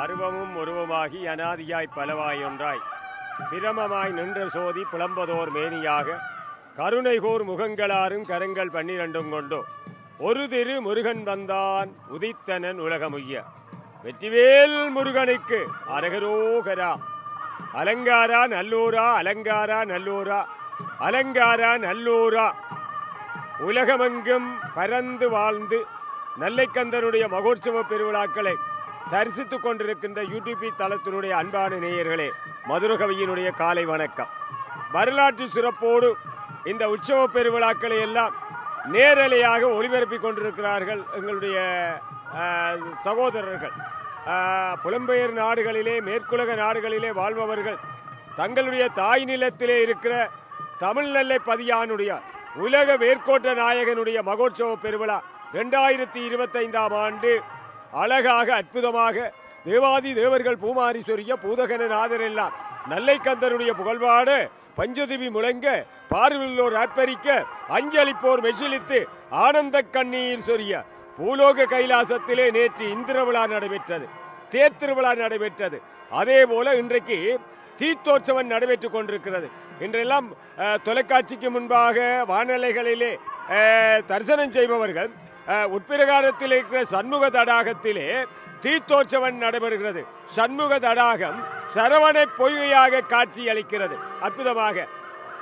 அருவமும் உருவமாகி அனாதியாய் பலவாய் ஒன்றாய் பிரமமாய் நின்ற சோதி புலம்பதோர் மேனியாக கருணைகோர் முகங்களாரும் கரங்கள் 12 கொண்டோ ஒரு திரு முருகன் வந்தான் உதித்தனன் உலகமுய்ய. வெற்றிவேல் முருகனுக்கு அரகரோகரா. அலங்காரா நல்லூரா, அலங்காரா நல்லூரா, அலங்காரா நல்லூரா. உலகமெங்கும் பரந்து வாழ்ந்து நெல்லைக்கந்தனுடைய மகோற்சவ பெருவிழாக்களை தரிசித்துக் கொண்டிருக்கின்ற யூடியூப் தளத்தினுடைய அன்பான நேயர்களே, மதுரகவியினுடைய காலை வணக்கம். வரலாற்று சிறப்போடு இந்த உற்சவ பெருவிழாக்களை எல்லாம் நேரலையாக ஒளிபரப்பிக் கொண்டிருக்கிறார்கள் எங்களுடைய சகோதரர்கள். புலம்பெயர் நாடுகளிலே, மேற்குலக நாடுகளிலே வாழ்பவர்கள் தங்களுடைய தாய் நிலத்திலே இருக்கிற தமிழ் நெல்லை பதியானுடைய உலக வேர்க்கோட்ட நாயகனுடைய மகோற்சவ பெருவிழா 2025ஆம் ஆண்டு அழகாக அற்புதமாக தேவாதி தேவர்கள் பூமாரி சொரிய பூதகநாதர் எல்லாம் நெல்லைக்கந்தனுடைய புகழ்பாடு பஞ்சதிவி முழங்க பார்வையுள்ளோர் ஆர்ப்பரிக்க அஞ்சலிப்போர் மெசிலித்து ஆனந்த கண்ணீர் சொரிய பூலோக கைலாசத்திலே நேற்று இந்திர விழா நடைபெற்றது, தேர்திருவிழா நடைபெற்றது. அதே போல இன்றைக்கு தீர்த்தோற்சவம் நடைபெற்றுக் கொண்டிருக்கிறது. இன்றெல்லாம் தொலைக்காட்சிக்கு முன்பாக வானலைகளிலே தரிசனம் செய்பவர்கள் உட்பிரகாரத்தில் இருக்கிற சண்முக தடாகத்திலே தீர்த்தோற்சவம் நடைபெறுகிறது. சண்முக தடாகம் சரவண பொய்கையாக காட்சி அளிக்கிறது. அற்புதமாக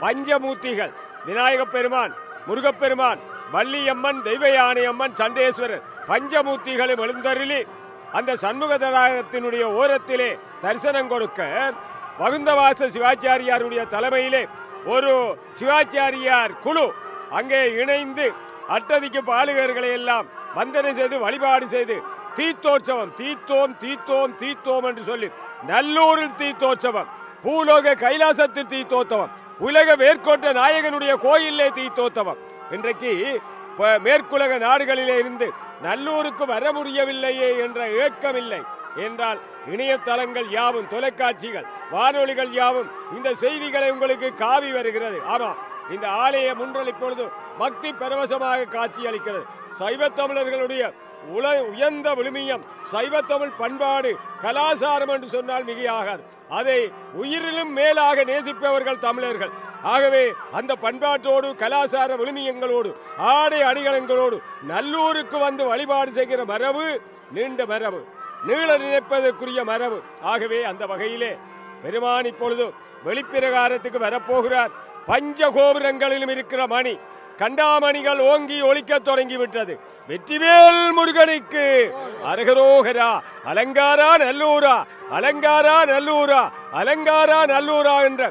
பஞ்சமூர்த்திகள் விநாயக பெருமான், முருகப்பெருமான், வள்ளியம்மன், தெய்வ யானையம்மன், சண்டேஸ்வரர் பஞ்சமூர்த்திகளும் எழுந்தருளி அந்த சண்முக தடாகத்தினுடைய ஓரத்திலே தரிசனம் கொடுக்க வகுந்தவாச சிவாச்சாரியாருடைய தலைமையிலே ஒரு சிவாச்சாரியார் குழு அங்கே இணைந்து அட்டதிக்கு பாலகர்களை எல்லாம் வந்தனை செய்து வழிபாடு செய்து தீர்த்தோற்சவம் தீர்த்தோம் தீர்த்தோம் தீர்த்தோம் என்று சொல்லி நல்லூரில் தீர்த்தோற்சவம், பூலோக கைலாசத்தில் தீர்த்தோத்தவம், உலக வேர்க்கோட்ட நாயகனுடைய கோயிலே தீர்த்தோத்தவம். இன்றைக்கு மேற்குலக நாடுகளிலே இருந்து நல்லூருக்கு வர முடியவில்லையே என்ற ஏக்கமில்லை என்றால் இணையதளங்கள் யாவும், தொலைக்காட்சிகள், வானொலிகள் யாவும் இந்த செய்திகளை உங்களுக்கு காவி வருகிறது. ஆமாம், இந்த ஆலய முன்றல் இப்பொழுது பக்தி பரவசமாக காட்சி அளிக்கிறது. சைவ தமிழர்களுடைய உயர்ந்த விழுமியம் சைவ தமிழ் பண்பாடு கலாச்சாரம் என்று சொன்னால் மிகையாகாது. அதை உயிரிலும் மேலாக நேசிப்பவர்கள் தமிழர்கள். ஆகவே அந்த பண்பாட்டோடு கலாச்சார விழுமியங்களோடு ஆடை அடிகளங்களோடு நல்லூருக்கு வந்து வழிபாடு செய்கிற மரபு நீண்ட மரபு, நீள நினைப்பதற்குரிய மரபு. ஆகவே அந்த வகையிலே பெருமான் இப்பொழுது வெளிப்பிரகாரத்துக்கு வரப்போகிறார். பஞ்சகோபுரங்களிலும் இருக்கிற மணி கண்டாமணிகள் ஓங்கி ஒலிக்க தொடங்கிவிட்டது. வெற்றிவேல் முருகனுக்கு அரகரோகரா. அலங்காரா நல்லூரா, அலங்காரா நல்லூரா, அலங்காரா நல்லூரா என்ற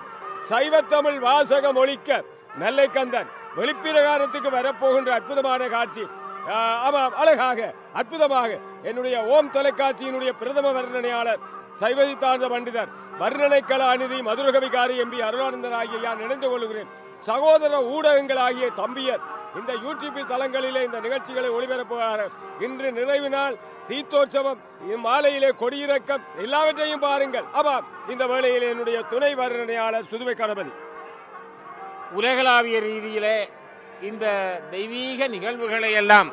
சைவ தமிழ் வாசகம் ஒலிக்க நெல்லைக்கந்தன் வெளிப்பிரகாரத்துக்கு வரப்போகின்ற அற்புதமான காட்சி. ஆமாம், அழகாக அற்புதமாக என்னுடைய ஓம் தொலைக்காட்சியினுடைய பிரதம வர்ணனையாளர் சைவ சித்தாந்த பண்டிதர் வர்ணனை கலாநிதி மதுரகவிகாரி எம்பி அருளானந்தன் ஆகிய நினைந்து கொள்கிறேன். சகோதர ஊடகங்கள் ஆகிய தம்பியர் இந்த யூடியூப் தளங்களிலே இந்த நிகழ்ச்சிகளை ஒளிபரப்புகிறார். இன்று நிறைவு நாள், தீர்த்தோற்சவம், மாலையிலே கொடியிறக்கம் எல்லாவற்றையும் பாருங்கள். ஆமாம், இந்த வேளையில் என்னுடைய துணை வர்ணனையாளர் சுதுவை கணபதி. உலகளாவிய ரீதியிலே இந்த தெய்வீக நிகழ்வுகளை எல்லாம்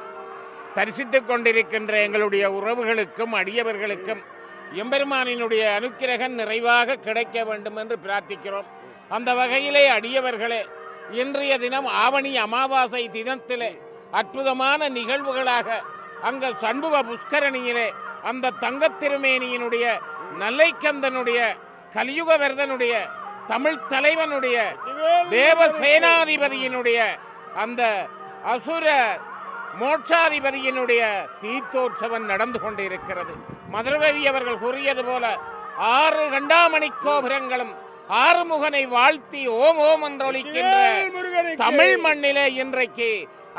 தரிசித்துக் கொண்டிருக்கின்ற எங்களுடைய உறவுகளுக்கும் அடியவர்களுக்கும் எம்பெருமானினுடைய அனுக்கிரகம் நிறைவாக கிடைக்க வேண்டும் என்று பிரார்த்திக்கிறோம். அந்த வகையிலே அடியவர்களே, இன்றைய தினம் ஆவணி அமாவாசை தினத்திலே அற்புதமான நிகழ்வுகளாக அங்க சண்முக புஷ்கரணியிலே அந்த தங்கத் திருமேனியினுடைய நெல்லைக்கந்தனுடைய கலியுகவர்தனுடைய தமிழ் தலைவனுடைய தேவ சேனாதிபதியினுடைய அந்த அசுர மோட்சாதிபதியினுடைய தீர்த்தோற்சவம் நடந்து கொண்டிருக்கிறது. மதுரகவி அவர்கள் கூறியது போல 6 கண்டாமணி கோபுரங்களும் ஆறுமுகனை வாழ்த்தி ஓம் ஓம் என்றொலிக்கின்ற தமிழ் மண்ணிலே இன்றைக்கு,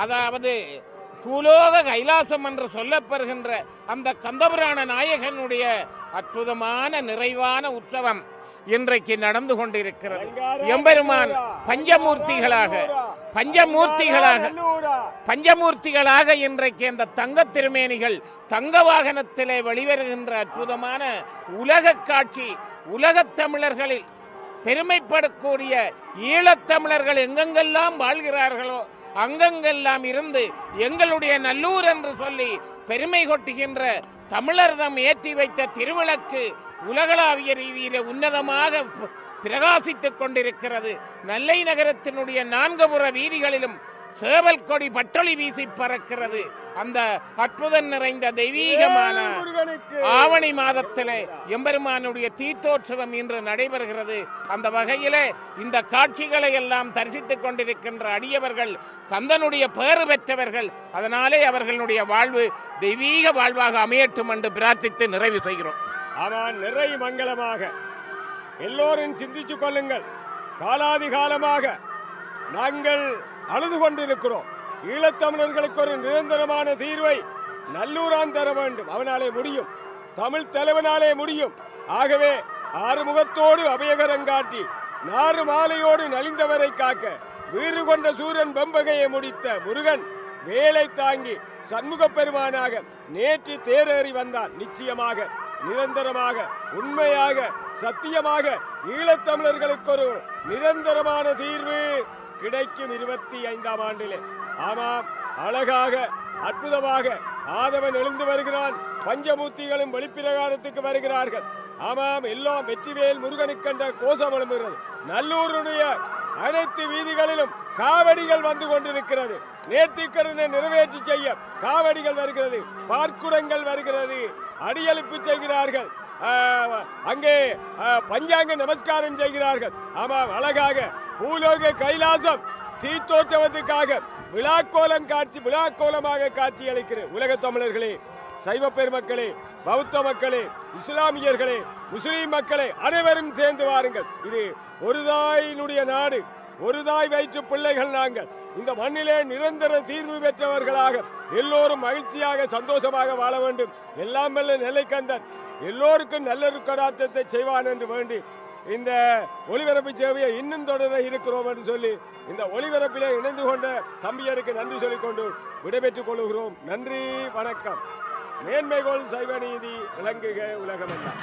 அதாவது பூலோக கைலாசம் என்று சொல்லப்படுகின்ற அந்த கந்தபுராண நாயகனுடைய அற்புதமான நிறைவான உற்சவம் இன்றைக்கு நடந்து கொண்டிருக்கிறது. எம்பெருமான் பஞ்சமூர்த்திகளாக இன்றைக்கு அந்த தங்க திருமேனிகள் தங்க வாகனத்திலே வெளிவருகின்ற அற்புதமான உலக காட்சி. உலகத் தமிழர்களில் பெருமைப்படக்கூடிய ஈழத்தமிழர்கள் எங்கெங்கெல்லாம் வாழ்கிறார்களோ அங்கெங்கெல்லாம் இருந்து எங்களுடைய நல்லூர் என்று சொல்லி பெருமை கொட்டுகின்ற தமிழர்தம் ஏற்றி வைத்த திருவிளக்கு உலகளாவிய ரீதியிலே உன்னதமாக பிரகாசித்துக் கொண்டிருக்கிறது. நெல்லை நகரத்தினுடைய 4 புற வீதிகளிலும் சேவல் கொடி பட்டொளி வீசி பறக்கிறது. அந்த அற்புதம் நிறைந்த தெய்வீகமான ஆவணி மாதத்திலே எம்பெருமானுடைய தீர்த்தோற்சவம் இன்று நடைபெறுகிறது. அந்த வகையிலே இந்த காட்சிகளை எல்லாம் தரிசித்துக் கொண்டிருக்கின்ற அடியவர்கள் கந்தனுடைய பேறு பெற்றவர்கள். அதனாலே அவர்களுடைய வாழ்வு தெய்வீக வாழ்வாக அமையட்டும் என்று பிரார்த்தித்து நிறைவு செய்கிறோம். ஆமாம், நிறை மங்களமாக எல்லோரும் சிந்தித்துக் கொள்ளுங்கள். காலாதி காலமாக நாங்கள் அழுது கொண்டிருக்கிறோம். ஈழத்தமிழர்களுக்கு ஒரு நிரந்தரமான தீர்வை நல்லூரான் தர வேண்டும். அவனாலே முடியும், தமிழ் தலைவனாலே முடியும். ஆகவே ஆறுமுகத்தோடு அபயகரங்காட்டி நாறு மாலையோடு நலிந்தவரை காக்க வீறு கொண்ட சூரன் வெம்பகையை முடித்த முருகன் வேலை தாங்கி சண்முக பெருமானாக நேற்று தேரேறி வந்தார். நிச்சயமாக, நிரந்தரமாக, உண்மையாக, சத்தியமாக ஈழத்தமிழர்களுக்கு ஒரு நிரந்தரமான தீர்வு கிடைக்கும் 25ஆம் ஆண்டிலே. ஆமாம், அழகாக அற்புதமாக ஆதவன் எழுந்து வருகிறான். பஞ்சமூர்த்திகளும் வெளிப்பிரகாரத்துக்கு வருகிறார்கள். ஆமாம், எல்லாம் வெற்றிவேல் முருகனுக்கென்ற கோஷம் எழும்புகிறது. நல்லூருடைய அனைத்து வீதிகளிலும் காவடிகள் வந்து கொண்டிருக்கிறது. நேர்த்திக்கடனை நிறைவேற்றி செய்ய காவடிகள் வருகிறது, பார்க்குடங்கள் வருகிறது, அடியெழுப்பு செய்கிறார்கள், அங்கே பஞ்சாங்க நமஸ்காரம் செய்கிறார்கள். ஆமாம், அழகாக பூலோக கைலாசம் தீர்த்தோற்சவத்துக்காக விழாக்கோலமாக காட்சி அளிக்கிறது. உலக தமிழர்களே, சைவ பெருமக்களே, பௌத்த மக்களே, இஸ்லாமியர்களே, முஸ்லீம் மக்களே, அனைவரும் சேர்ந்து வாருங்கள். இது ஒரு தாயினுடைய நாடு, ஒரு தாய் வயிற்று பிள்ளைகள் நாங்கள். இந்த மண்ணிலே நிரந்தர தீர்வு பெற்றவர்களாக எல்லோரும் மகிழ்ச்சியாக சந்தோஷமாக வாழ வேண்டும். எல்லாம் வல்ல நெல்லைக்கந்தன் எல்லோருக்கும் நல்ல கடாட்சத்தை செய்வான் என்று வேண்டி இந்த ஒளிபரப்பு சேவையை இன்னும் தொடர இருக்கிறோம் என்று சொல்லி இந்த ஒளிபரப்பிலே இணைந்து கொண்ட தம்பியருக்கு நன்றி சொல்லிக்கொண்டு விடைபெற்றுக் கொள்கிறோம். நன்றி, வணக்கம். மேன்மைகோள் சைவ நீதி விளங்குக உலகமெல்லாம்.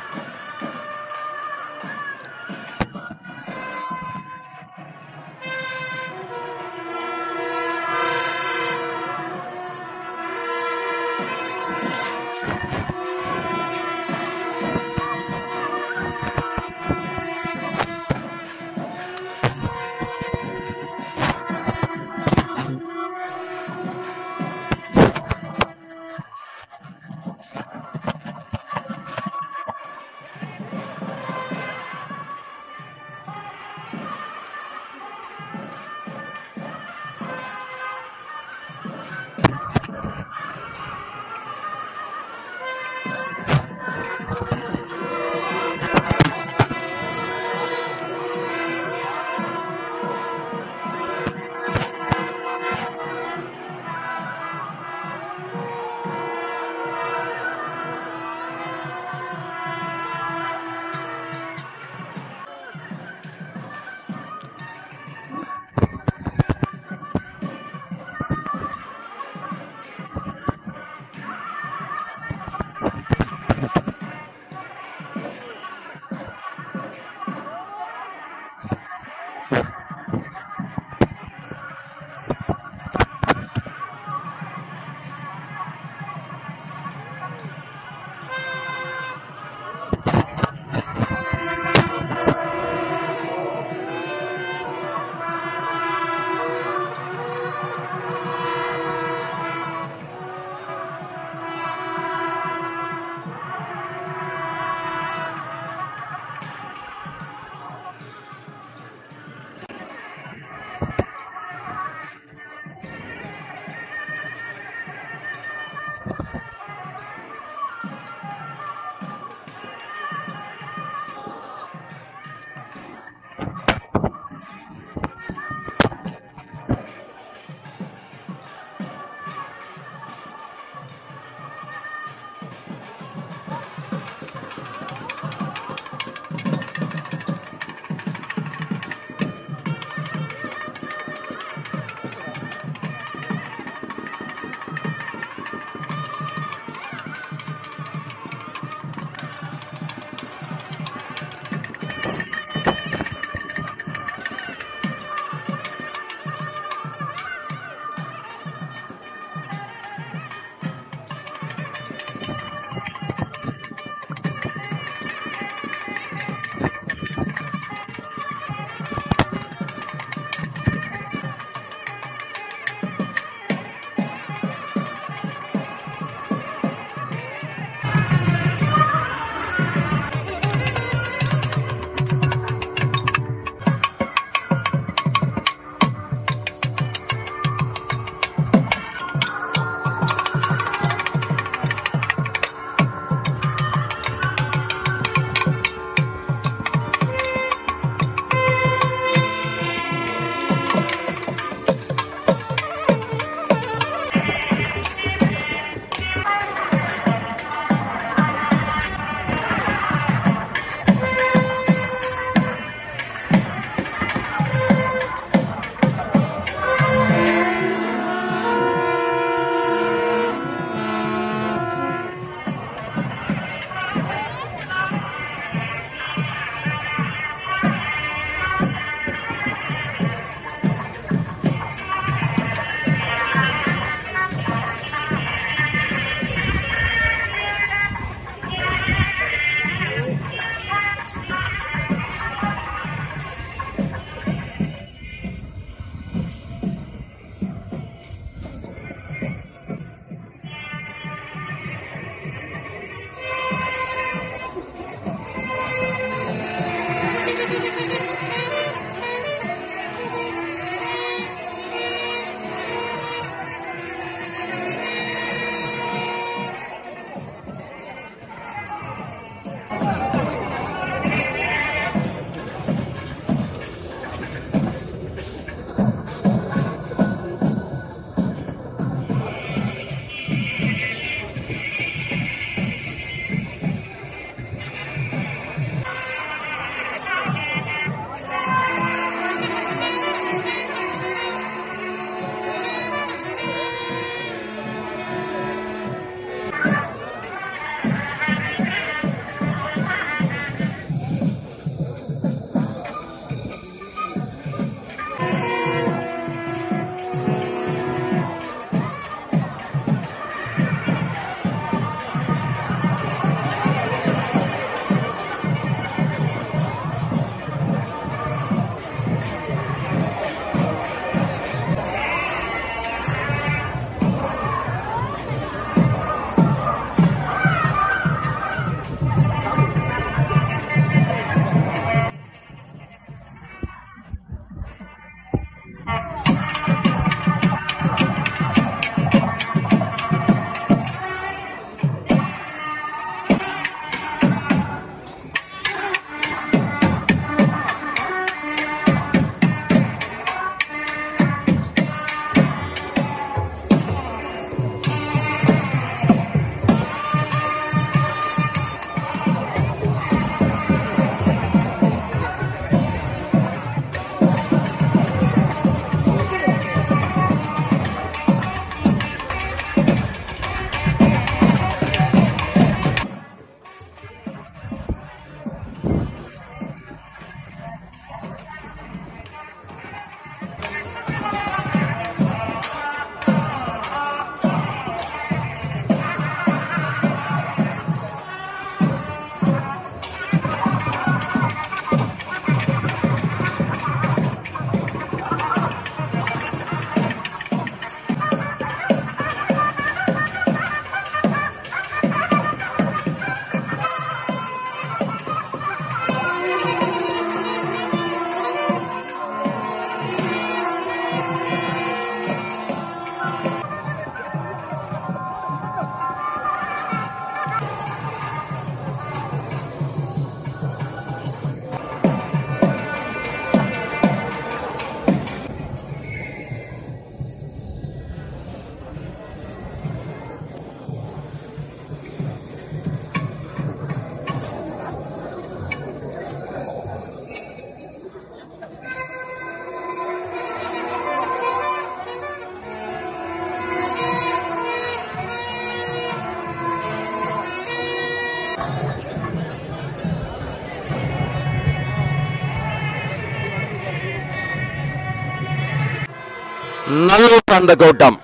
நல்லூர் அந்த கூட்டம்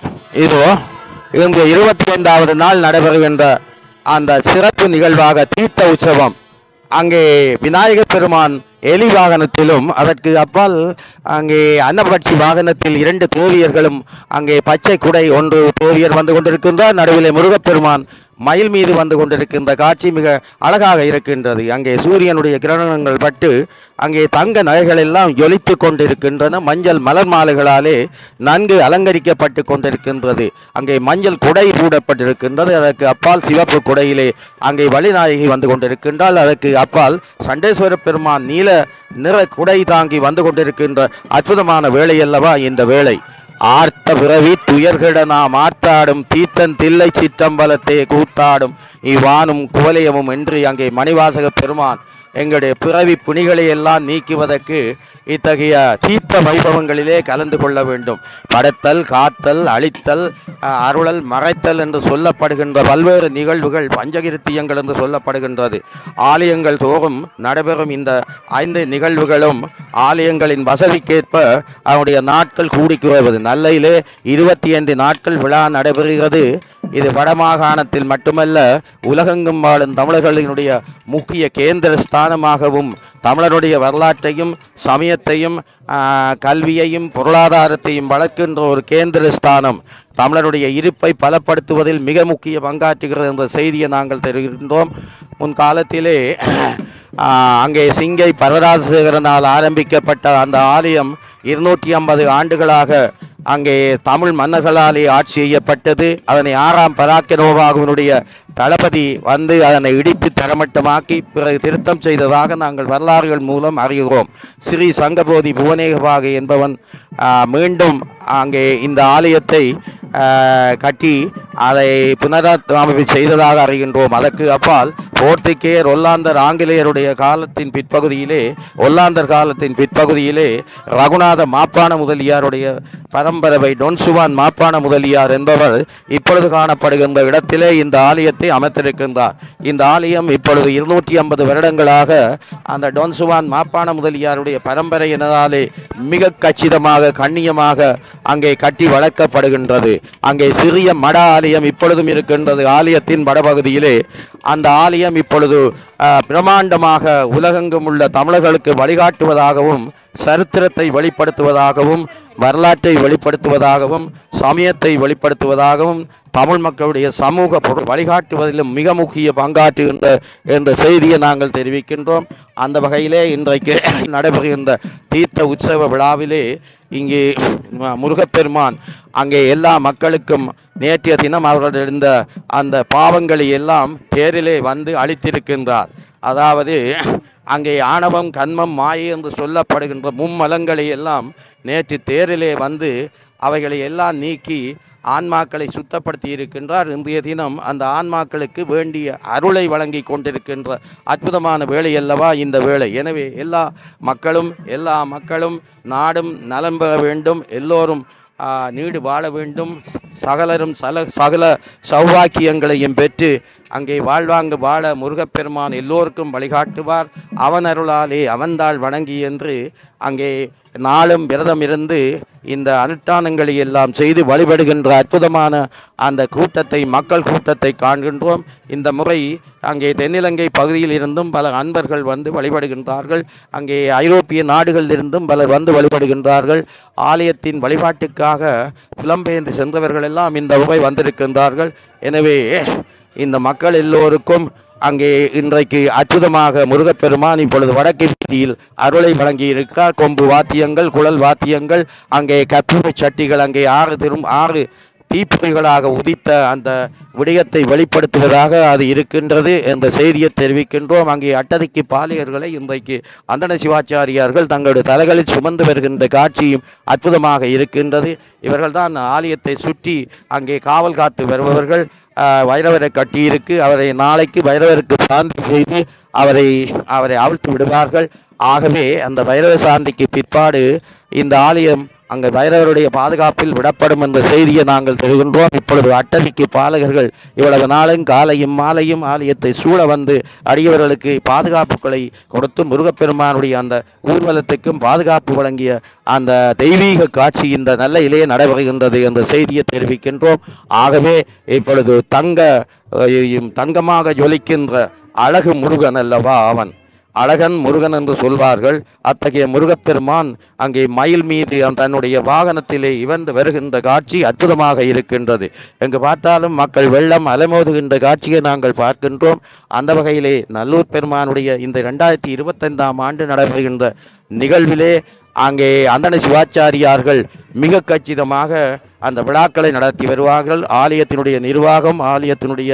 இதோ இங்கு 25வது நாள் நடைபெறுகின்ற அந்த சிறப்பு நிகழ்வாக தீர்த்த உற்சவம். அங்கே விநாயகர் பெருமான் எலி வாகனத்திலும் அதற்கு அப்பால் அங்கே அன்னபட்சி வாகனத்தில் 2 தேவியர்களும் அங்கே பச்சை குடை ஒன்று தேவியர் வந்து கொண்டிருக்கின்றார். நடுவிலே முருகப்பெருமான் மயில் மீது வந்து கொண்டிருக்கின்ற காட்சி மிக அழகாக இருக்கின்றது. அங்கே சூரியனுடைய கிரணங்கள் பட்டு அங்கே தங்க நகைகள் எல்லாம் ஜொலித்து கொண்டிருக்கின்றன. மஞ்சள் மலர் மாலைகளாலே நன்கு அலங்கரிக்கப்பட்டு கொண்டிருக்கின்றது. அங்கே மஞ்சள் குடை பூடப்பட்டிருக்கின்றது. அதற்கு அப்பால் சிவப்பு குடையிலே அங்கே வழிநாயகி வந்து கொண்டிருக்கின்றால். அதற்கு அப்பால் சண்டேஸ்வர பெருமான் நீல நிற குடை தாங்கி வந்து கொண்டிருக்கின்ற அற்புதமான வேளை அல்லவா இந்த வேளை. ஆர்த்த பிறவி துயர்கிட நாம் ஆர்த்தாடும் தீத்தன் தில்லை சிற்றம்பலத்தே கூத்தாடும் இவ்வானும் குவலயமும் என்று அங்கே மணிவாசக பெருமான் எங்களுடைய பிறவி புனிகளை எல்லாம் நீக்குவதற்கு இத்தகைய தீர்த்த வைபவங்களிலே கலந்து கொள்ள வேண்டும். படைத்தல், காத்தல், அழித்தல், அருளல், மறைத்தல் என்று சொல்லப்படுகின்ற பல்வேறு நிகழ்வுகள் பஞ்சகிருத்தியங்கள் என்று சொல்லப்படுகின்றது. ஆலயங்கள் தோறும் நடைபெறும் இந்த 5 நிகழ்வுகளும் ஆலயங்களின் வசதிக்கேற்ப அவருடைய நாட்கள் கூடிக்குறைவது. நெல்லையிலே 25 நாட்கள் விழா நடைபெறுகிறது. இது வடமாகாணத்தில் மட்டுமல்ல, உலகெங்கும் வாழும் தமிழர்களினுடைய முக்கிய கேந்திர ஸ்தானமாகவும் தமிழருடைய வரலாற்றையும் சமயத்தையும் கல்வியையும் பொருளாதாரத்தையும் வளர்க்கின்ற ஒரு கேந்திர ஸ்தானம். தமிழருடைய இருப்பை பலப்படுத்துவதில் மிக முக்கிய பங்காற்றுகிறது என்ற செய்தியை நாங்கள் தெரிவிக்கின்றோம். முன்காலத்திலே அங்கே சிங்கை பரராஜசேகரனால் ஆரம்பிக்கப்பட்ட அந்த ஆலயம் 250 ஆண்டுகளாக அங்கே தமிழ் மன்னர்களாலே ஆட்சி செய்யப்பட்டது. அதனை 6ஆம் பராக்கிரமபாகுவினுடைய தளபதி வந்து அதனை இடித்து தரமட்டமாக்கி பிறகு திருத்தம் செய்ததாக நாங்கள் வரலாறுகள் மூலம் அறிகிறோம். ஸ்ரீ சங்கபோதி புவனேகபாகு என்பவன் மீண்டும் அங்கே இந்த ஆலயத்தை கட்டி அதை புனரமைப்பு செய்ததாக அறிகின்றோம். அதற்கு அப்பால் போர்த்துகேயர் ஒல்லாந்தர் ஆங்கிலேயருடைய காலத்தின் பிற்பகுதியிலே ரகுநாத மாப்பான முதலியாருடைய பரம்பரை டொன்சுவான் மாப்பான முதலியார் என்பவர் இப்பொழுது காணப்படுகின்ற இடத்திலே இந்த ஆலயத்தை அமைத்திருக்கின்றார். இந்த ஆலயம் இப்பொழுது 250 வருடங்களாக அந்த டொன்சுவான் மாப்பான முதலியாருடைய பரம்பரை எனதாலே மிக கச்சிதமாக கண்ணியமாக அங்கே கட்டி வளர்க்கப்படுகின்றது. அங்கே சிறிய மட ஆலயம் இப்பொழுதும் இருக்கின்றது. ஆலயத்தின் வடபகுதியிலே அந்த ஆலயம் இப்பொழுது பிரம்மாண்டமாக உலகெங்கும் உள்ள தமிழர்களுக்கு வழிகாட்டுவதாகவும் சரித்திரத்தை வெளிப்படுத்துவதாகவும் வரலாற்றை வெளிப்படுத்துவதாகவும் சமயத்தை வெளிப்படுத்துவதாகவும் தமிழ் மக்களுடைய சமூக வழிகாட்டுவதிலும் மிக முக்கிய பங்காற்றுகின்ற என்ற செய்தியை நாங்கள் தெரிவிக்கின்றோம். அந்த வகையிலே இன்றைக்கு நடைபெறுகின்ற தீர்த்த உற்சவ விழாவிலே இங்கே முருகப்பெருமான் அங்கே எல்லா மக்களுக்கும் நேற்றைய தினம் அவர்கள் இருந்த அந்த பாவங்களை எல்லாம் பேரிலே வந்து அளித்திருக்கின்றார். அதாவது அங்கே ஆணவம், கன்மம், மாயை என்று சொல்லப்படுகின்ற மும்மலங்களை எல்லாம் நேற்று தேரிலே வந்து அவைகளை எல்லாம் நீக்கி ஆன்மாக்களை சுத்தப்படுத்தி இருக்கின்றார். இன்றைய தினம் அந்த ஆன்மாக்களுக்கு வேண்டிய அருளை வழங்கி கொண்டிருக்கின்ற அற்புதமான வேளை அல்லவா இந்த வேளை. எனவே எல்லா மக்களும் நாடும் நலம் பெற வேண்டும், எல்லோரும் நீடு வாழ வேண்டும், சகலரும் சகல சௌபாக்கியங்களையும் பெற்று அங்கே வாழ்வாங்கு வாழ முருகப்பெருமான் எல்லோருக்கும் வழிகாட்டுவார். அவன் அருளாலே அவன்தாள் வணங்கி என்று அங்கே நாளும் விரதம் இருந்து இந்த அனுஷ்டானங்களை எல்லாம் செய்து வழிபடுகின்ற அற்புதமான அந்த கூட்டத்தை, மக்கள் கூட்டத்தை காண்கின்றோம். இந்த முறை அங்கே தென்னிலங்கை பகுதியில் இருந்தும் பல அன்பர்கள் வந்து வழிபடுகின்றார்கள். அங்கே ஐரோப்பிய நாடுகளிலிருந்தும் பலர் வந்து வழிபடுகின்றார்கள். ஆலயத்தின் வழிபாட்டுக்காக புலம்பெயர்ந்து சென்றவர்கள் எல்லாம் இந்த முறை வந்திருக்கின்றார்கள். எனவே இந்த மக்கள் எல்லோருக்கும் அங்கே இன்றைக்கு அற்புதமாக முருகப்பெருமான் இப்பொழுது வடக்கு வீதியில் அருளை வழங்கி இருக்கிறார். கொம்பு வாத்தியங்கள், குழல் வாத்தியங்கள், அங்கே கற்பூர சட்டிகள், அங்கே 6 தீப்பொறிகளாக உதித்த அந்த விடயத்தை வெளிப்படுத்துவதாக அது இருக்கின்றது என்ற செய்தியை தெரிவிக்கின்றோம். அங்கே அட்டதிக்கு பாலியர்களை இன்றைக்கு அந்தன சிவாச்சாரியார்கள் தங்களுடைய தலைகளில் சுமந்து வருகின்ற காட்சியும் அற்புதமாக இருக்கின்றது. இவர்கள்தான் ஆலயத்தை சுற்றி அங்கே காவல் காத்து வருபவர்கள். வைரவரை கட்டியிருக்கு, அவரை நாளைக்கு வைரவருக்கு சாந்தி செய்து அவரை அவிழ்த்து விடுவார்கள். ஆகவே அந்த வைரவ சாந்திக்கு பிற்பாடு இந்த ஆலயம் அங்கே பைரவருடைய பாதுகாப்பில் விடப்படும் என்ற செய்தியை நாங்கள் தெரிகின்றோம். இப்பொழுது அட்டதிக்கு பாலகர்கள் இவ்வளவு நாளும் காலையும் மாலையும் ஆலயத்தை சூழ வந்து அடியவர்களுக்கு பாதுகாப்புகளை கொடுத்து முருகப்பெருமானுடைய அந்த ஊர்வலத்துக்கும் பாதுகாப்பு வழங்கிய அந்த தெய்வீக காட்சி இந்த நல்லையிலே நடைபெறுகின்றது என்ற செய்தியை தெரிவிக்கின்றோம். ஆகவே இப்பொழுது தங்கமாக ஜொலிக்கின்ற அழகு முருகன் அல்லவா அவன், அழகன் முருகன் என்று சொல்வார்கள். அத்தகைய முருகப்பெருமான் அங்கே மயில் மீது தன்னுடைய வாகனத்திலே இவந்து வருகின்ற காட்சி அற்புதமாக இருக்கின்றது. எங்கு பார்த்தாலும் மக்கள் வெள்ளம் அலைமோதுகின்ற காட்சியை நாங்கள் பார்க்கின்றோம். அந்த வகையிலே நல்லூர் பெருமானுடைய இந்த 2025ஆம் ஆண்டு நடைபெறுகின்ற நிகழ்விலே அங்கே அந்தன சிவாச்சாரியார்கள் மிக கச்சிதமாக அந்த விழாக்களை நடத்தி வருவார்கள். ஆலயத்தினுடைய நிர்வாகம், ஆலயத்தினுடைய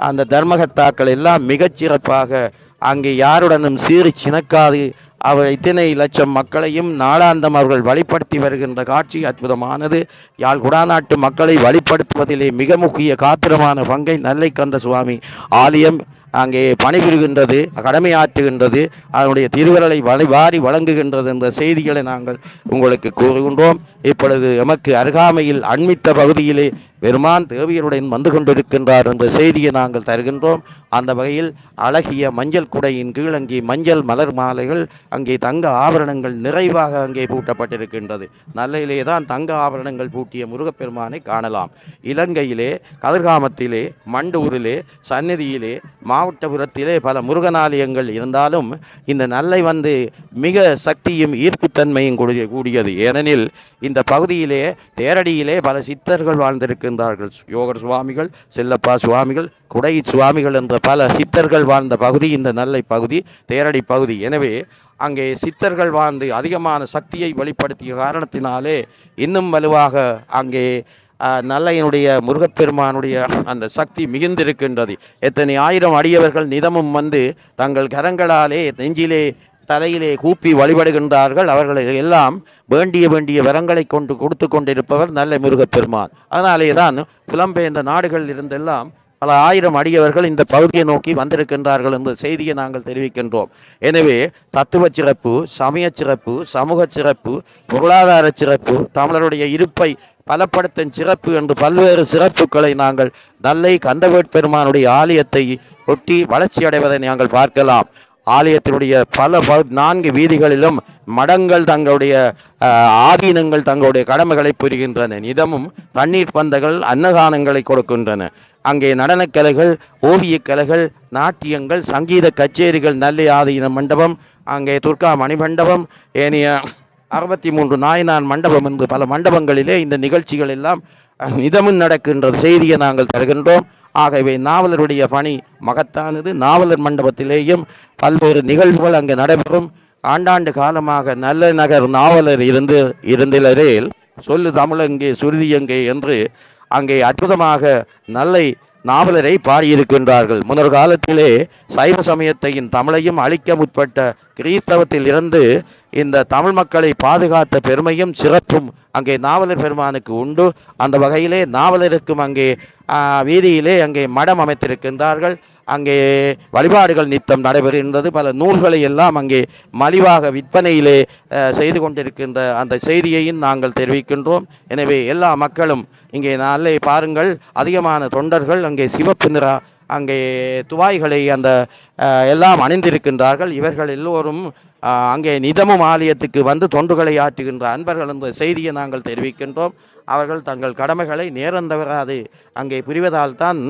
அந்த தர்மகர்த்தாக்கள் எல்லாம் மிகச்சிறப்பாக அங்கே யாருடனும் சீறி சினக்காது அவர் இத்தனை லட்சம் மக்களையும் நாளாந்தம் அவர்கள் வழிபடுத்தி வருகின்ற காட்சி அற்புதமானது. யாழ் குடாநாட்டு மக்களை வழிபடுத்துவதிலே மிக முக்கிய காத்திரமான பங்கை நெல்லைக்கந்த சுவாமி ஆலயம் அங்கே பணிபுரிகின்றது, கடமையாற்றுகின்றது, அதனுடைய திருவிரலை வாரி வழங்குகின்றது என்ற செய்திகளை நாங்கள் உங்களுக்கு கூறுகின்றோம். இப்பொழுது எமக்கு அருகாமையில் அண்மித்த பகுதியிலே பெருமான் தேவியருடன் வந்து கொண்டிருக்கின்றார் என்ற செய்தியை நாங்கள் தருகின்றோம். அந்த வகையில் அழகிய மஞ்சள் குடையின் கீழ் அங்கே மஞ்சள் மலர் மாலைகள், அங்கே தங்க ஆபரணங்கள் நிறைவாக அங்கே பூட்டப்பட்டிருக்கின்றது. நல்லையிலே தான் தங்க ஆபரணங்கள் பூட்டிய முருகப்பெருமானை காணலாம். இலங்கையிலே, கதிர்காமத்திலே, மண்டூரிலே, சந்நிதியிலே, மாவட்டபுரத்திலே பல முருகனாலயங்கள் இருந்தாலும் இந்த நல்லை வந்து மிக சக்தியும் ஈர்ப்புத்தன்மையும் கூடியது. ஏனெனில் இந்த பகுதியிலே தேரடியிலே பல சித்தர்கள் வாழ்ந்திருக்கின்றார்கள். யோகர் சுவாமிகள், செல்லப்பா சுவாமிகள், குடை சுவாமிகள் என்ற பல சித்தர்கள் வாழ்ந்த பகுதி இந்த நல்லை பகுதி, தேரடி பகுதி. எனவே அங்கே சித்தர்கள் வாழ்ந்து அதிகமான சக்தியை வெளிப்படுத்திய காரணத்தினாலே இன்னும் வலுவாக அங்கே நல்லையினுடைய முருகப்பெருமானுடைய அந்த சக்தி மிகுந்திருக்கின்றது. எத்தனை ஆயிரம் அடியவர்கள் நிதமும் வந்து தங்கள் கரங்களாலே நெஞ்சிலே தலையிலே கூப்பி வழிபடுகின்றார்கள். அவர்களை எல்லாம் வேண்டிய வரங்களை கொடுத்து கொண்டிருப்பவர் நல்ல முருகப்பெருமான். அதனாலே தான் புலம்பெயர்ந்த நாடுகளில் இருந்தெல்லாம் பல ஆயிரம் அடியவர்கள் இந்த பகுதியை நோக்கி வந்திருக்கின்றார்கள் என்ற செய்தியை நாங்கள் தெரிவிக்கின்றோம். எனவே தத்துவ சிறப்பு, சமய சிறப்பு, சமூக சிறப்பு, பொருளாதார சிறப்பு, தமிழருடைய இருப்பை பலப்படுத்தும் சிறப்பு என்று பல்வேறு சிறப்புகளை நாங்கள் நல்லை கந்தவேட்பெருமானுடைய ஆலயத்தை ஒட்டி வளர்ச்சி அடைவதை நாங்கள் பார்க்கலாம். ஆலயத்தினுடைய பல 4 வீதிகளிலும் மடங்கள் தங்களுடைய ஆதீனங்கள் தங்களுடைய கடமைகளை புரிகின்றன. நிதமும் தண்ணீர் பந்தங்கள், அன்னதானங்களை கொடுக்கின்றன. அங்கே நடனக்கலைகள், ஓவியக்கலைகள், நாட்டியங்கள், சங்கீத கச்சேரிகள், நல்லை ஆதீன மண்டபம், அங்கே துர்கா மணிமண்டபம், ஏனைய 63 நாயனார் மண்டபம் என்று பல மண்டபங்களிலே இந்த நிகழ்ச்சிகள் எல்லாம் நிதமும் நடக்கின்ற செய்தியை நாங்கள் தருகின்றோம். ஆகவே நாவலருடைய பணி மகத்தானது. நாவலர் மண்டபத்திலேயும் பல்வேறு நிகழ்வுகள் அங்கே நடைபெறும். ஆண்டாண்டு காலமாக நல்ல நகர் நாவலர் இருந்திலரேல் சொல்லு தமிழங்கே சுருதியங்கே என்று அங்கே அற்புதமாக நல்லை நாவலரை பாடியிருக்கின்றார்கள். முன்னர் காலத்திலே சைவ சமயத்தையும் தமிழையும் அழிக்க முற்பட்ட கிறிஸ்தவத்தில் இருந்து இந்த தமிழ் மக்களை பாதுகாத்த பெருமையும் சிறப்பும் அங்கே நாவலர் பெருமானுக்கு உண்டு. அந்த வகையிலே நாவலருக்கும் அங்கே வீதியிலே அங்கே மடம் அமைத்திருக்கின்றார்கள். அங்கே வழிபாடுகள் நித்தம் நடைபெறுகின்றது. பல நூல்களை எல்லாம் அங்கே மலிவாக விற்பனையிலே செய்து கொண்டிருக்கின்ற அந்த செய்தியையும் நாங்கள் தெரிவிக்கின்றோம். எனவே எல்லா மக்களும் இங்கே நல்லை பாருங்கள், அதிகமான தொண்டர்கள் அங்கே சிவப்பு நிற அங்கே துவாய்களை அந்த எல்லாம் அணிந்திருக்கின்றார்கள். இவர்கள் எல்லோரும் அங்கே நிதமும் ஆலயத்துக்கு வந்து தொண்டுகளை ஆற்றுகின்ற அன்பர்கள் என்ற செய்தியை நாங்கள் தெரிவிக்கின்றோம். அவர்கள் தங்கள் கடமைகளை நேரம் தவறாது அங்கே புரிவதால் தான்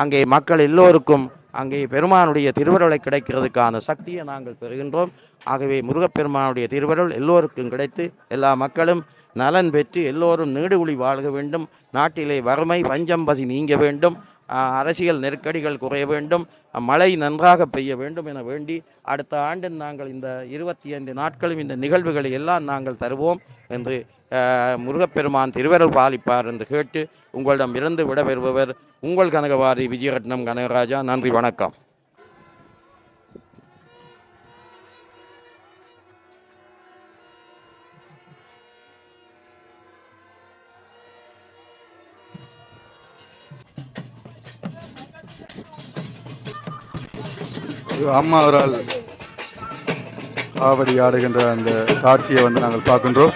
அங்கே மக்கள் எல்லோருக்கும் அங்கே பெருமானுடைய திருவருளை கிடைக்கிறதுக்கான சக்தியை நாங்கள் பெறுகின்றோம். ஆகவே முருகப்பெருமானுடைய திருவருள் எல்லோருக்கும் கிடைத்து எல்லா மக்களும் நலன் பெற்று எல்லோரும் நீடுகுழி வாழ்க வேண்டும். நாட்டிலே வறுமை பஞ்சம் பசி நீங்க வேண்டும். அரசியல் நெருக்கடிகள் குறைய வேண்டும். மழை நன்றாக பெய்ய வேண்டும் என வேண்டி அடுத்த ஆண்டு நாங்கள் இந்த 25 நாட்களும் இந்த நிகழ்வுகளை எல்லாம் நாங்கள் தருவோம் என்று முருகப்பெருமான் திருவருள் பாலிப்பார் என்று கேட்டு உங்களிடம் இருந்து விடைபெறுபவர் உங்கள் கனகவாதி விஜயரட்னம் கனகராஜா. நன்றி, வணக்கம். அம்மா அவரால் காவடி ஆடுகின்ற அந்த காட்சியை நாங்கள் பார்க்கின்றோம்.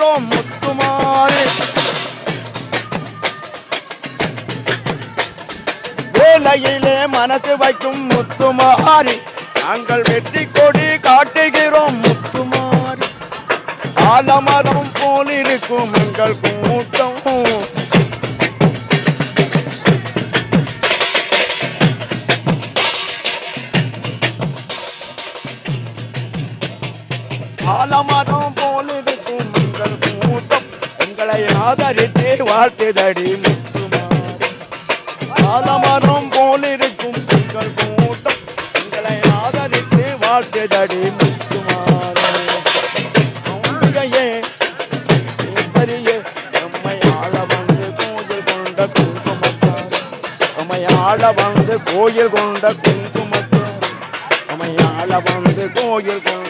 காட்டுகிறோம் முத்துமாரி. வேலையிலே மனசு வைக்கும் முத்துமாரி, நாங்கள் வெற்றி கொடி காட்டுகிறோம் முத்துமாரி. ஆலமரம் போல் இருக்கும் எங்கள் கூட்டம், ஆலமரம் போல் இருக்கும் எங்கள் கூட்டம், எங்களை ஆதரித்து வாழ்த்துதடி முத்துமாரி. ஆலமரம் போல் இருக்கும் எங்கள் கூட்டம், எங்களை ஆதரித்து வாழ்த்துதடி முத்துமாரி. அம்பிகையே சுந்தரியே, நம்மை ஆள வந்து கோயில் கொண்ட குங்குமத்தார், நம்மை ஆள வந்து கோயில் கொண்ட குங்குமத்தார், நம்மை ஆள வந்து கோயில் கொண்ட.